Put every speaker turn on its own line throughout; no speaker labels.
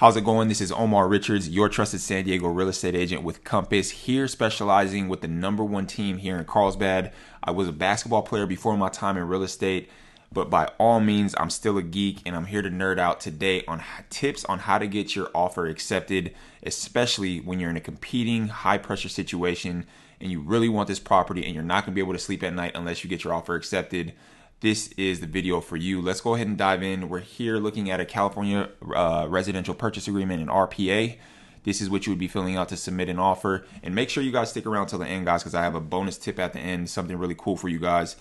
How's it going? This is Omar Richards, your trusted San Diego real estate agent with Compass, here specializing with the #1 team here in Carlsbad. I was a basketball player before my time in real estate, but by all means, I'm still a geek, and I'm here to nerd out today on tips on how to get your offer accepted, especially when you're in a competing, high-pressure situation and you really want this property and you're not going to be able to sleep at night unless you get your offer accepted. This is the video for you. Let's go ahead and dive in. We're here looking at a California residential purchase agreement, an RPA. This is what you would be filling out to submit an offer. And make sure you guys stick around till the end, guys, because I have a bonus tip at the end, something really cool for you guys.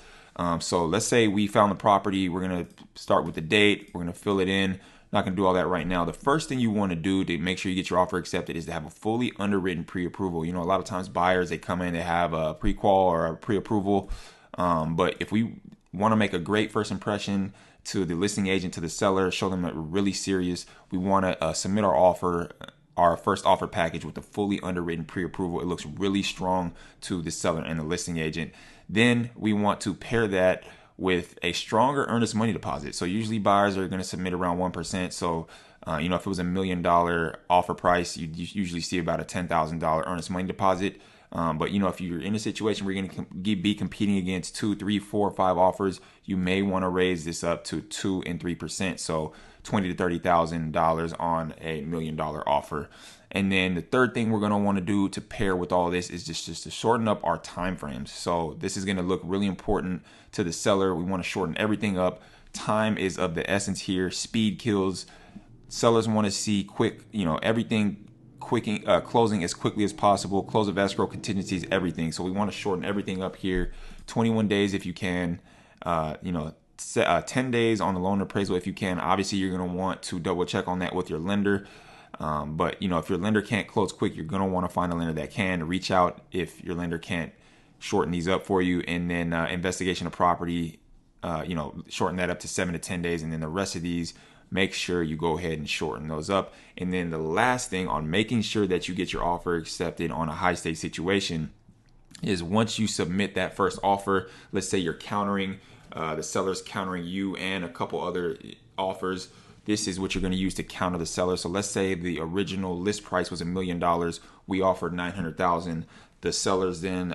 So let's say we found the property. We're going to start with the date. We're going to fill it in. Not going to do all that right now. The first thing you want to do to make sure you get your offer accepted is to have a fully underwritten pre-approval. You know, a lot of times buyers, they come in, they have a pre-qual or a pre-approval. But if we want to make a great first impression to the listing agent, to the seller, show them that we're really serious, we want to submit our offer, our first offer package with a fully underwritten pre-approval. It looks really strong to the seller and the listing agent. Then we want to pair that with a stronger earnest money deposit. So usually buyers are going to submit around 1%. So, if it was $1 million offer price, you usually see about a $10,000 earnest money deposit. But if you're in a situation where you're going to be competing against 2, 3, 4, 5 offers, you may want to raise this up to 2 and 3%. So $20,000 to $30,000 on a $1 million offer. And then the third thing we're going to want to do to pair with all this is just to shorten up our time frames. So this is going to look really important to the seller. We want to shorten everything up. Time is of the essence here. Speed kills. Sellers want to see quick, everything closing as quickly as possible. Close of escrow, contingencies, everything. So we want to shorten everything up here. 21 days if you can. 10 days on the loan appraisal if you can. Obviously, you're going to want to double check on that with your lender. But if your lender can't close quick, you're going to want to find a lender that can. Reach out if your lender can't shorten these up for you. And then investigation of property, shorten that up to 7 to 10 days. And then the rest of these, make sure you go ahead and shorten those up. And then the last thing on making sure that you get your offer accepted on a high stakes situation is once you submit that first offer, let's say you're countering, the seller's countering you and a couple other offers. This is what you're going to use to counter the seller. So let's say the original list price was $1 million. We offered $900,000. The seller's then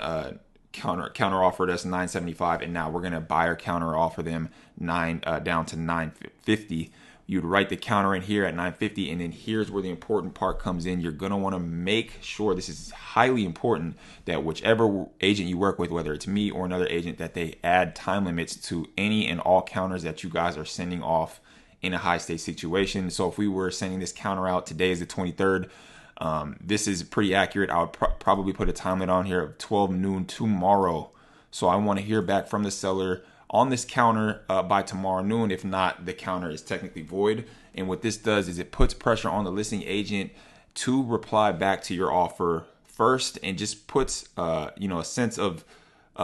counter offered us $975,000, and now we're going to buyer counter offer them down to $950,000. You'd write the counter in here at $950,000, and then here's where the important part comes in. You're going to want to make sure, this is highly important, that whichever agent you work with, whether it's me or another agent, that they add time limits to any and all counters that you guys are sending off in a high stakes situation. So if we were sending this counter out, today is the 23rd. This is pretty accurate. I would probably put a time limit on here of 12 noon tomorrow. So I want to hear back from the seller on this counter by tomorrow noon. If not, the counter is technically void. And what this does is it puts pressure on the listing agent to reply back to your offer first, and just puts a sense of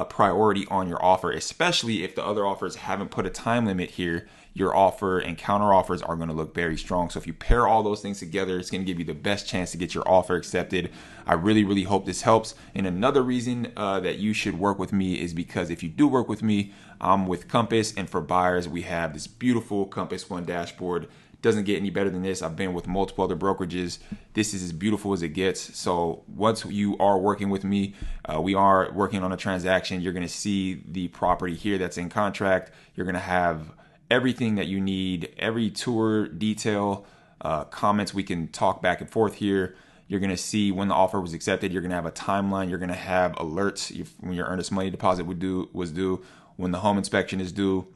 priority on your offer, especially if the other offers haven't put a time limit here. Your offer and counter offers are going to look very strong. So if you pair all those things together, it's going to give you the best chance to get your offer accepted. I really, really hope this helps. And another reason that you should work with me is because if you do work with me, I'm with Compass, and for buyers, we have this beautiful Compass One dashboard. Doesn't get any better than this. I've been with multiple other brokerages. This is as beautiful as it gets. So once you are working with me, we are working on a transaction. You're going to see the property here that's in contract. You're going to have everything that you need, every tour detail, comments. We can talk back and forth here. You're going to see when the offer was accepted. You're going to have a timeline. You're going to have alerts when your earnest money deposit was due, when the home inspection is due,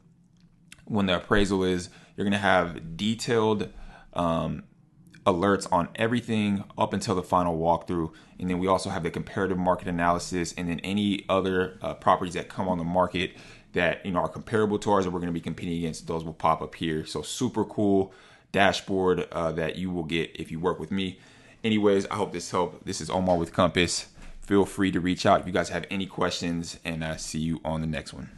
when the appraisal is. You're going to have detailed alerts on everything up until the final walkthrough. And then we also have the comparative market analysis, and then any other properties that come on the market that are comparable to ours that we're going to be competing against, those will pop up here. So super cool dashboard that you will get if you work with me. Anyways, I hope this helped. This is Omar with Compass. Feel free to reach out if you guys have any questions, and see you on the next one.